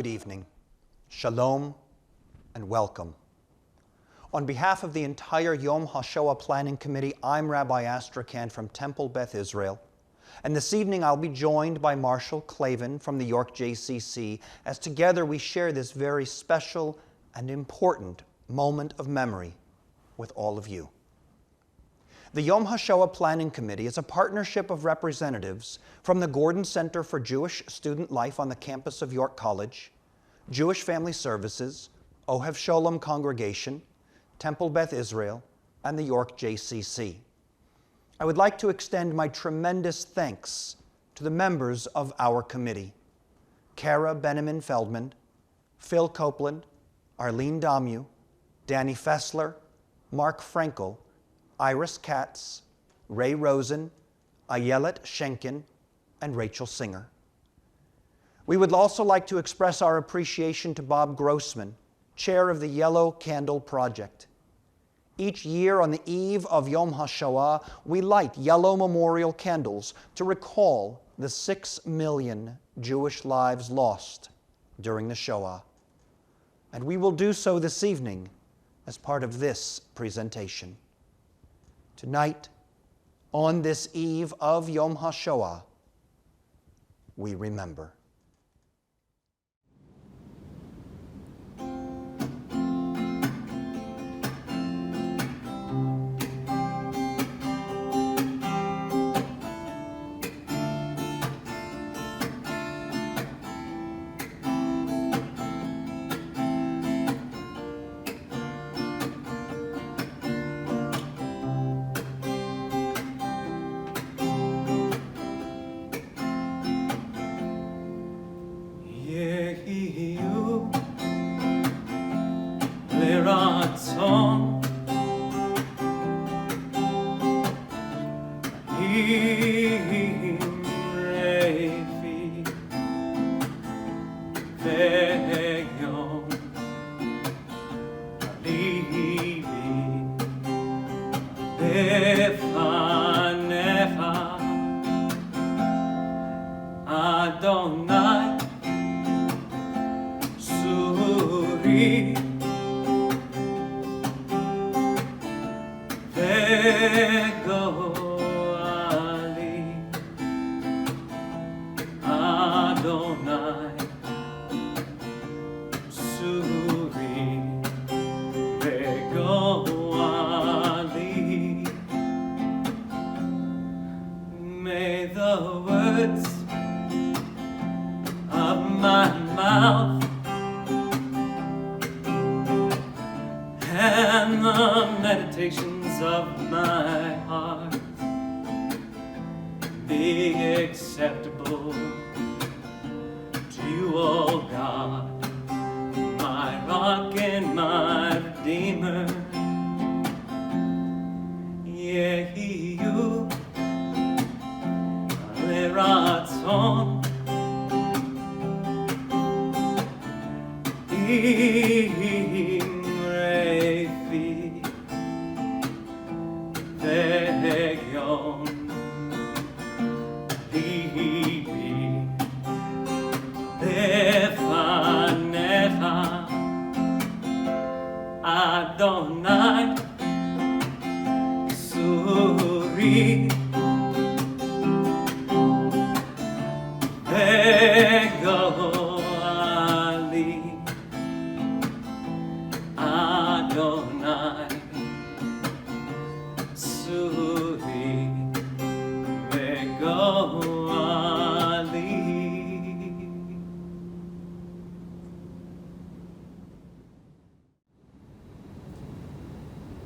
good evening. Shalom and welcome. On behalf of the entire Yom HaShoah Planning Committee, I'm Rabbi Astrakhan from Temple Beth Israel. And this evening I'll be joined by Marshall Clavin from the York JCC as together we share this very special and important moment of memory with all of you. The Yom HaShoah Planning Committee is a partnership of representatives from the Gordon Center for Jewish Student Life on the campus of York College, Jewish Family Services, Ohev Sholom Congregation, Temple Beth Israel, and the York JCC. I would like to extend my tremendous thanks to the members of our committee, Kara Benemin Feldman, Phil Copeland, Arlene Damu, Danny Fessler, Mark Frankel, Iris Katz, Ray Rosen, Ayelet Schenken, and Rachel Singer. We would also like to express our appreciation to Bob Grossman, chair of the Yellow Candle Project. Each year on the eve of Yom HaShoah, we light yellow memorial candles to recall the 6 million Jewish lives lost during the Shoah. And we will do so this evening as part of this presentation. Tonight, on this eve of Yom HaShoah, we remember.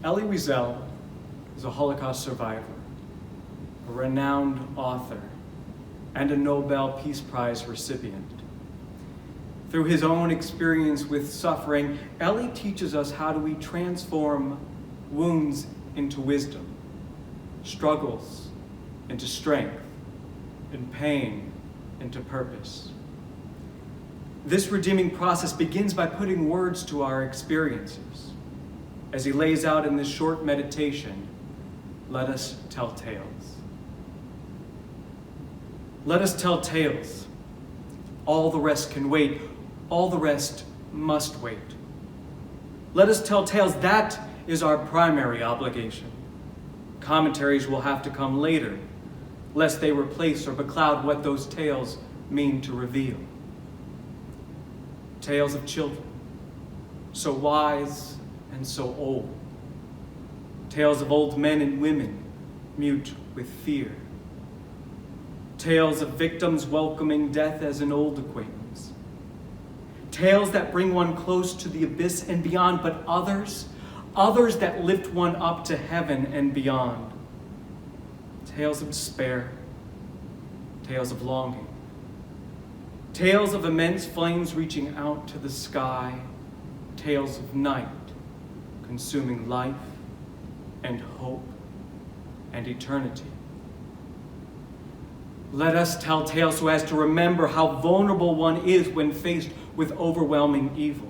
Elie Wiesel is a Holocaust survivor, a renowned author, and a Nobel Peace Prize recipient. Through his own experience with suffering, Elie teaches us how do we transform wounds into wisdom, struggles into strength, and pain into purpose. This redeeming process begins by putting words to our experiences. As he lays out in this short meditation, let us tell tales. Let us tell tales. All the rest can wait. All the rest must wait. Let us tell tales. That is our primary obligation. Commentaries will have to come later, lest they replace or becloud what those tales mean to reveal. Tales of children, so wise and so old. Tales of old men and women, mute with fear. Tales of victims welcoming death as an old acquaintance. Tales that bring one close to the abyss and beyond, but others that lift one up to heaven and beyond. Tales of despair, tales of longing, tales of immense flames reaching out to the sky, tales of night consuming life and hope and eternity. Let us tell tales so as to remember how vulnerable one is when faced with overwhelming evil.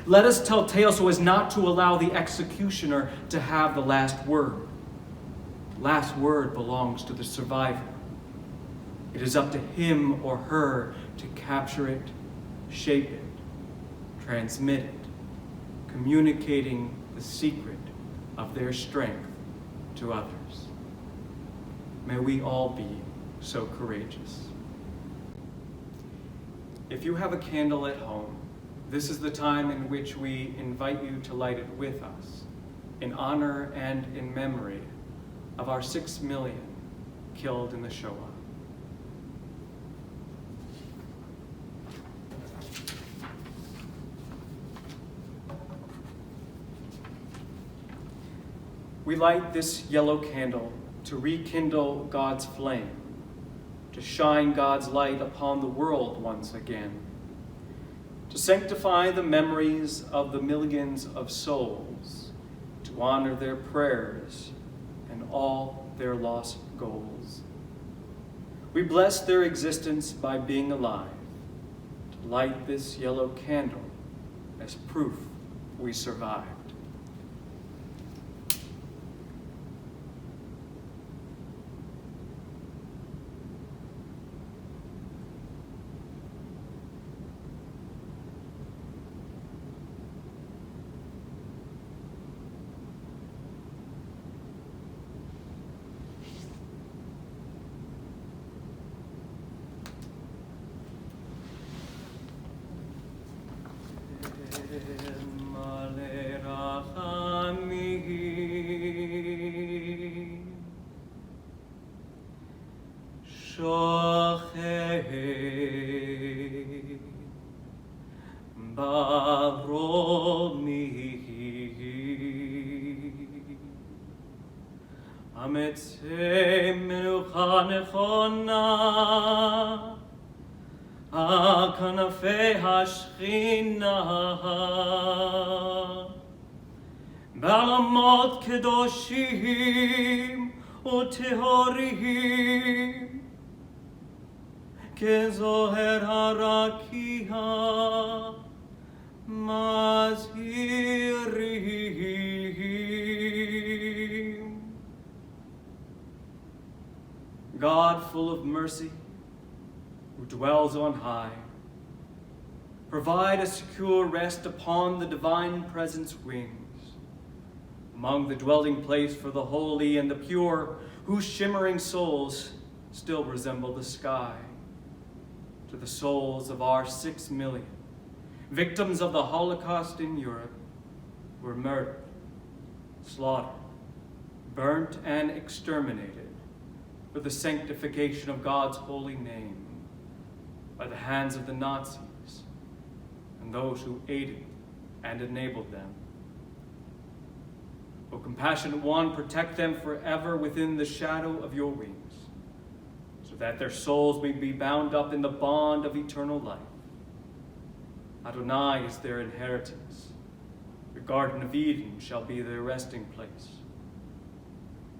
Let us tell tales so as not to allow the executioner to have the last word. The last word belongs to the survivor. It is up to him or her to capture it, shape it, transmit it, communicating the secret of their strength to others. May we all be so courageous. If you have a candle at home, this is the time in which we invite you to light it with us, in honor and in memory of our 6 million killed in the Shoah. We light this yellow candle to rekindle God's flame, to shine God's light upon the world once again, to sanctify the memories of the millions of souls, to honor their prayers and all their lost goals. We bless their existence by being alive, to light this yellow candle as proof we survived. כנפי השכינה בעלמות קדושים וטהורים כזוהר הרקיע מזהירים. God, full of mercy, who dwells on high, provide a secure rest upon the divine presence wings, among the dwelling place for the holy and the pure, whose shimmering souls still resemble the sky, to the souls of our 6 million, victims of the Holocaust in Europe, who were murdered, slaughtered, burnt, and exterminated for the sanctification of God's holy name by the hands of the Nazis and those who aided and enabled them. O compassionate one, protect them forever within the shadow of your wings, so that their souls may be bound up in the bond of eternal life. Adonai is their inheritance. The Garden of Eden shall be their resting place.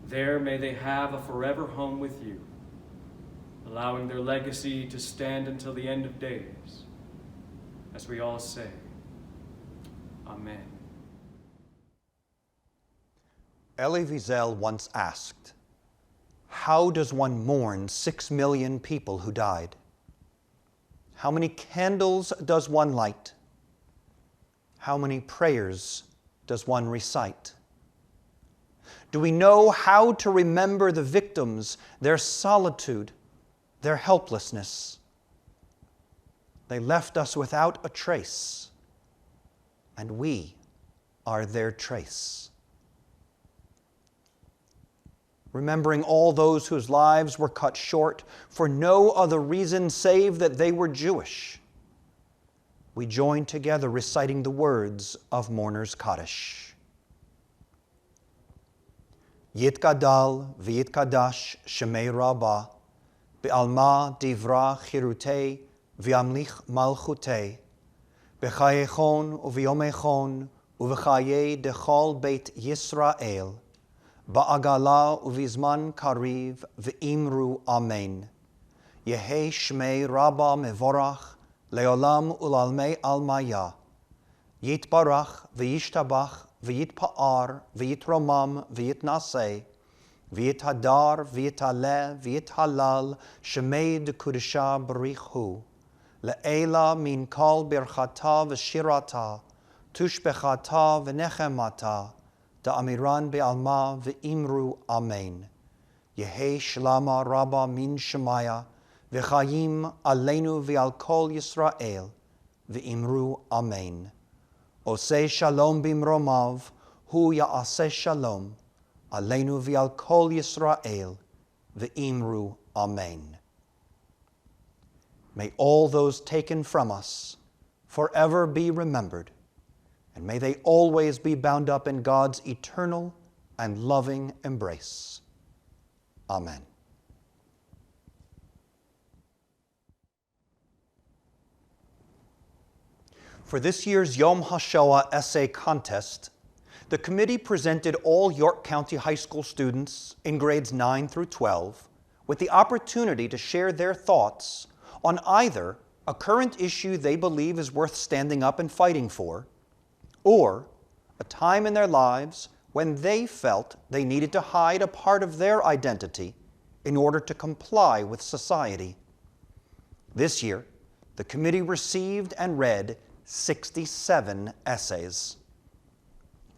There may they have a forever home with you, allowing their legacy to stand until the end of days, as we all say, Amen. Elie Wiesel once asked, "How does one mourn 6 million people who died? How many candles does one light? How many prayers does one recite? Do we know how to remember the victims, their solitude, their helplessness? They left us without a trace, and we are their trace. Remembering all those whose lives were cut short for no other reason save that they were Jewish, we join together reciting the words of Mourner's Kaddish. Yitgadal v'yitkadash shemei Rabbah be'alma divra chirutei v'yamlich malchutei b'chayechon u'v'yomechon u'v'chayei dechol beit Yisrael ba'agala u'vizman kariv v'imru amen. Yehei shmei Rabbah mevorach leolam ulalmei almaya. Yitbarach v'yishtabach v'yitpa'ar v'yitromam v'yitnaseh v'yithadar v'yitale v'yithalal shemei dekudesha b'richu le'ela min kol birchata v'shirata tushbechata v'nechemata da'amiran be'alma v'imru amen. Yehei shlama Rabbah min shemaya v'chayim aleinu v'al kol Yisrael v'imru amen. Oseh shalom bimromav, hu ya'aseh shalom, aleinu v'al kol Yisrael, v'imru amen. May all those taken from us forever be remembered, and may they always be bound up in God's eternal and loving embrace. Amen. For this year's Yom Hashoah essay contest, the committee presented all York County High School students in grades 9 through 12 with the opportunity to share their thoughts on either a current issue they believe is worth standing up and fighting for, or a time in their lives when they felt they needed to hide a part of their identity in order to comply with society. This year, the committee received and read 67 essays.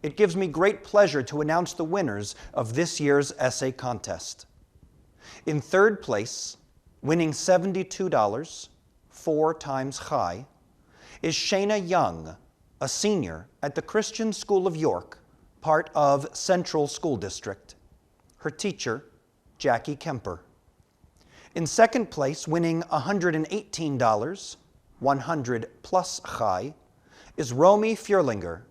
It gives me great pleasure to announce the winners of this year's essay contest. In third place, winning $72, 4 times Chai, is Shayna Young, a senior at the Christian School of York, part of Central School District. Her teacher, Jackie Kemper. In second place, winning $118, 100 plus Chai, is Romy Furlinger,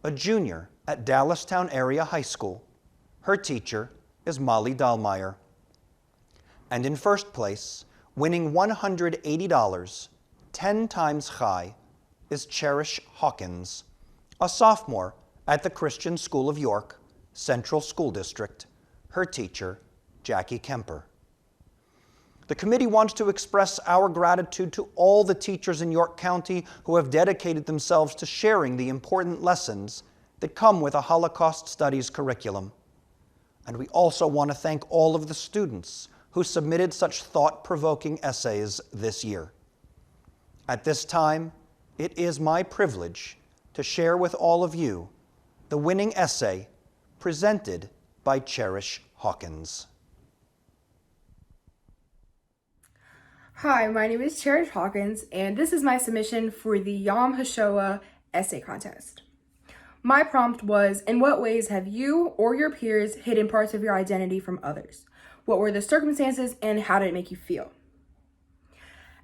a junior at Dallastown Area High School. Her teacher is Molly Dahlmeyer. And in first place, winning $180, 10 times Chai, is Cherish Hawkins, a sophomore at the Christian School of York, Central School District. Her teacher, Jackie Kemper. The committee wants to express our gratitude to all the teachers in York County who have dedicated themselves to sharing the important lessons that come with a Holocaust Studies curriculum. And we also want to thank all of the students who submitted such thought-provoking essays this year. At this time, it is my privilege to share with all of you the winning essay presented by Cherish Hawkins. Hi, my name is Cherish Hawkins, and this is my submission for the Yom Hashoah essay contest. My prompt was, in what ways have you or your peers hidden parts of your identity from others? What were the circumstances and how did it make you feel?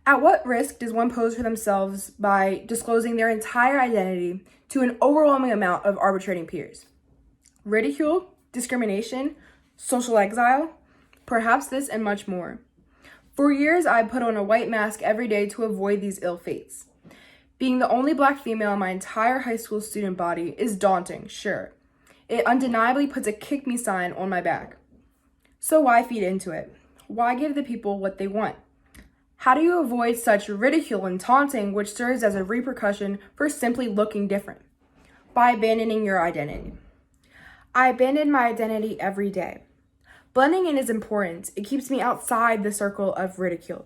At what risk does one pose for themselves by disclosing their entire identity to an overwhelming amount of arbitrating peers? Ridicule, discrimination, social exile, perhaps this and much more. For years, I put on a white mask every day to avoid these ill fates. Being the only Black female in my entire high school student body is daunting, sure. It undeniably puts a kick me sign on my back. So why feed into it? Why give the people what they want? How do you avoid such ridicule and taunting, which serves as a repercussion for simply looking different? By abandoning your identity. I abandon my identity every day. Blending in is important. It keeps me outside the circle of ridicule.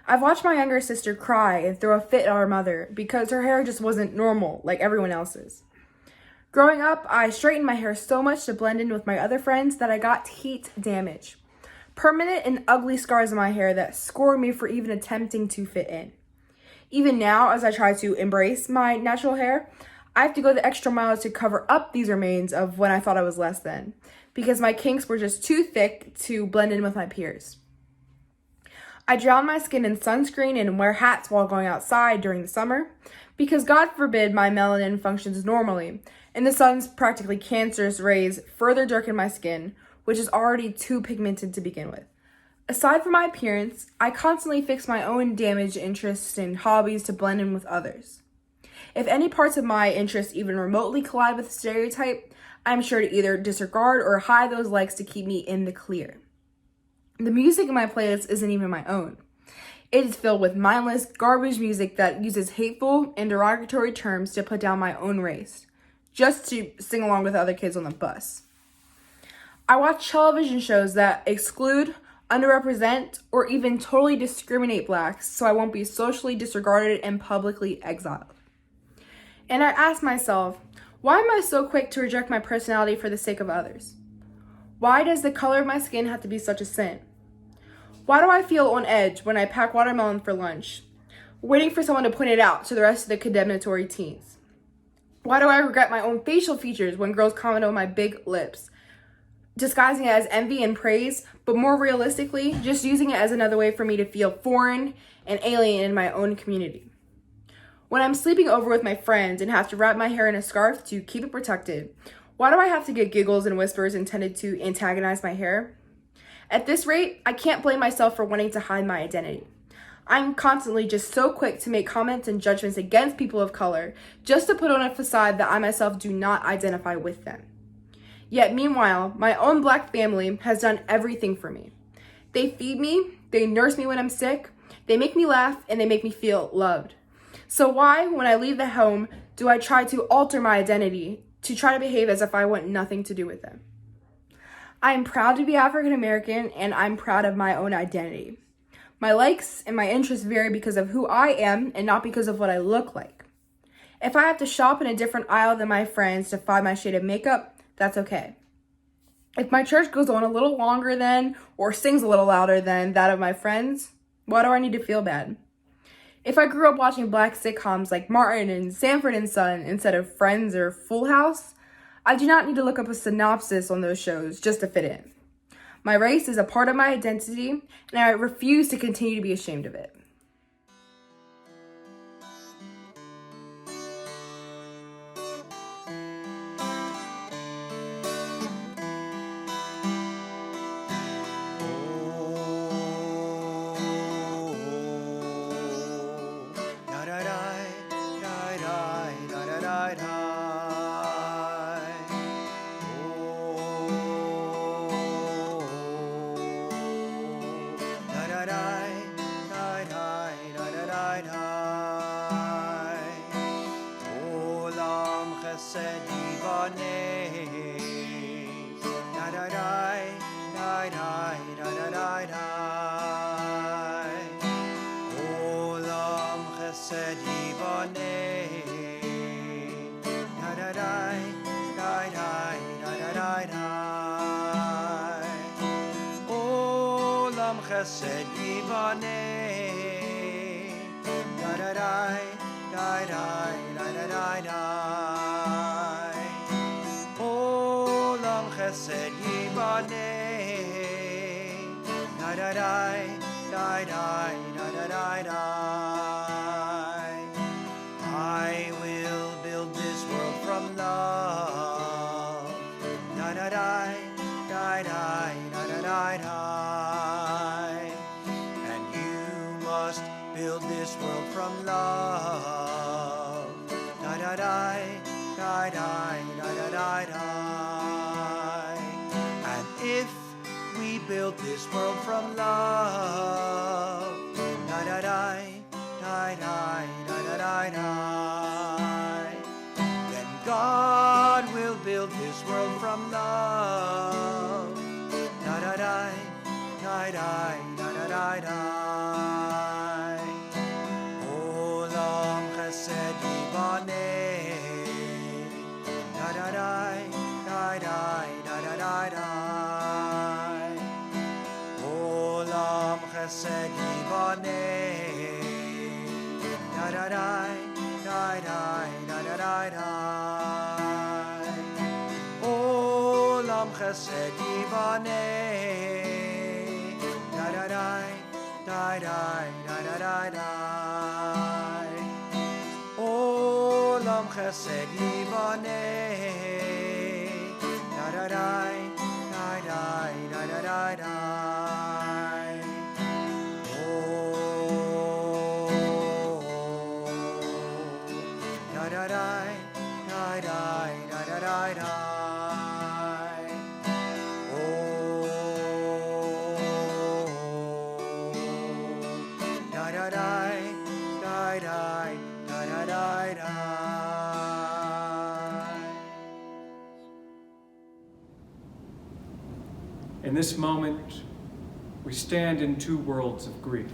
I've watched my younger sister cry and throw a fit at her mother because her hair just wasn't normal like everyone else's. Growing up, I straightened my hair so much to blend in with my other friends that I got heat damage. Permanent and ugly scars in my hair that scored me for even attempting to fit in. Even now, as I try to embrace my natural hair, I have to go the extra mile to cover up these remains of when I thought I was less than, because my kinks were just too thick to blend in with my peers. I drown my skin in sunscreen and wear hats while going outside during the summer, because God forbid my melanin functions normally, and the sun's practically cancerous rays further darken my skin, which is already too pigmented to begin with. Aside from my appearance, I constantly fix my own damaged interests and hobbies to blend in with others. If any parts of my interests even remotely collide with the stereotype, I'm sure to either disregard or hide those likes to keep me in the clear. The music in my playlist isn't even my own. It is filled with mindless, garbage music that uses hateful and derogatory terms to put down my own race, just to sing along with other kids on the bus. I watch television shows that exclude, underrepresent, or even totally discriminate blacks so I won't be socially disregarded and publicly exiled. And I ask myself, why am I so quick to reject my personality for the sake of others? Why does the color of my skin have to be such a sin? Why do I feel on edge when I pack watermelon for lunch, waiting for someone to point it out to the rest of the condemnatory teens? Why do I regret my own facial features when girls comment on my big lips, disguising it as envy and praise, but more realistically, just using it as another way for me to feel foreign and alien in my own community? When I'm sleeping over with my friends and have to wrap my hair in a scarf to keep it protected, why do I have to get giggles and whispers intended to antagonize my hair? At this rate, I can't blame myself for wanting to hide my identity. I'm constantly just so quick to make comments and judgments against people of color just to put on a facade that I myself do not identify with them. Yet meanwhile, my own black family has done everything for me. They feed me, they nurse me when I'm sick, they make me laugh, and they make me feel loved. So why, when I leave the home, do I try to alter my identity to try to behave as if I want nothing to do with them? I am proud to be African American, and I'm proud of my own identity. My likes and my interests vary because of who I am and not because of what I look like. If I have to shop in a different aisle than my friends to find my shade of makeup, that's okay. If my church goes on a little longer than or sings a little louder than that of my friends, why do I need to feel bad? If I grew up watching black sitcoms like Martin and Sanford and Son instead of Friends or Full House, I do not need to look up a synopsis on those shows just to fit in. My race is a part of my identity, and I refuse to continue to be ashamed of it. Chesed yivaneh, da-da-dai, da-dai, da-da-dai-dai. Olam chesed yivaneh, da-da-dai, da-dai, da-da-dai-dai. I will build this world from love, da-da-dai, da-dai, da-da-dai-dai. Build this world from love. Da da da da da da da da. And if we build this world from love, da da da da da da da da, then God will build this world from love. Da da da da da da da da. chesed yivaneh. Da da da da da da da da. Olam chesed yivaneh. Da da da da da da da da. Olam chesed yivaneh. Da da da da da da da da. In this moment, we stand in two worlds of grief,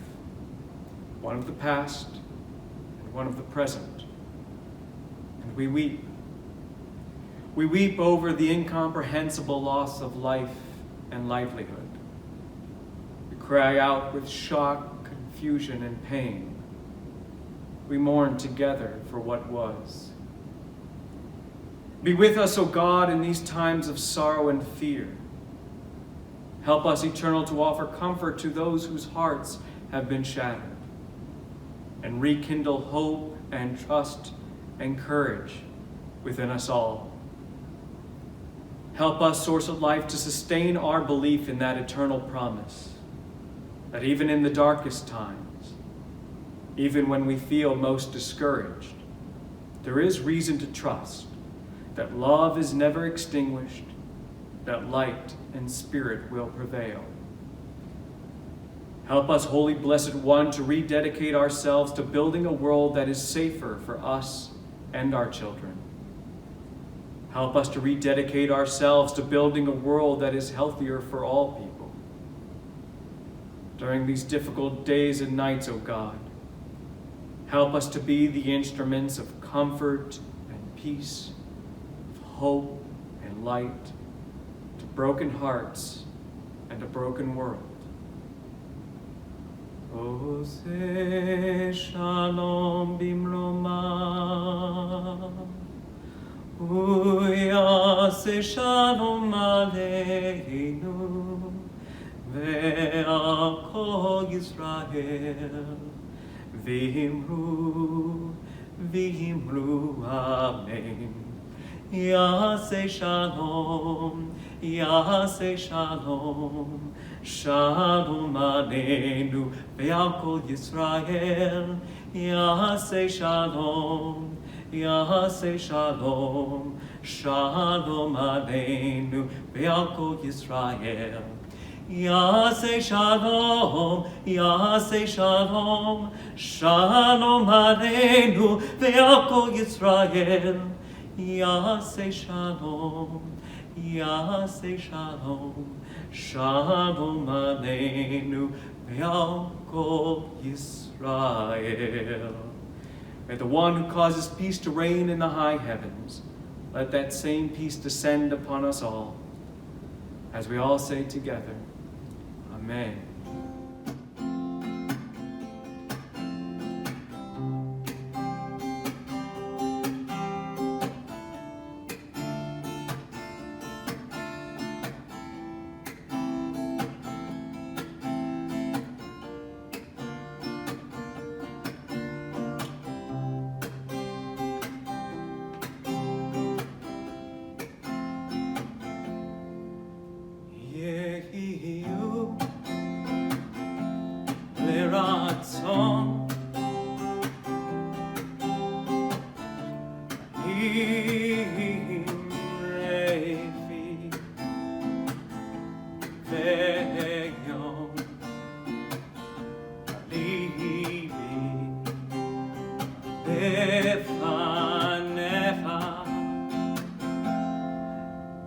one of the past and one of the present, and we weep. We weep over the incomprehensible loss of life and livelihood. We cry out with shock, confusion, and pain. We mourn together for what was. Be with us, O God, in these times of sorrow and fear. Help us, Eternal, to offer comfort to those whose hearts have been shattered, and rekindle hope and trust and courage within us all. Help us, Source of Life, to sustain our belief in that eternal promise, that even in the darkest times, even when we feel most discouraged, there is reason to trust that love is never extinguished, that light and spirit will prevail. Help us, Holy Blessed One, to rededicate ourselves to building a world that is safer for us and our children. Help us to rededicate ourselves to building a world that is healthier for all people. During these difficult days and nights, O God, help us to be the instruments of comfort and peace, of hope and light, to broken hearts and a broken world. Ose shalom bimroma, uyase shalom aleinu, ve'al kol Yisrael, v'himru amen. Yase shalom, Yase shalom, shalom aleinu ve'al kol Yisrael. Yase shalom, Yase shalom, shalom aleinu ve'al kol Yisrael. Yase shalom, Yase shalom, shalom aleinu ve'al kol Yisrael. Yase shalom, Yase shalom, shalom aleinu ve'al kol Yisrael. May the one who causes peace to reign in the high heavens, let that same peace descend upon us all. As we all say together, Amen.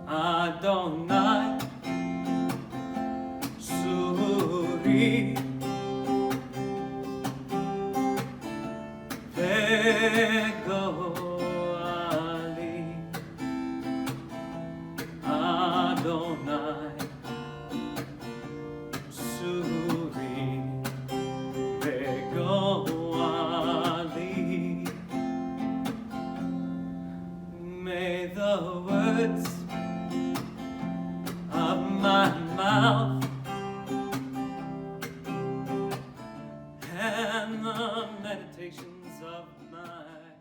Adonai, Suri, Vegoali, Adonai, Suri. the meditations of my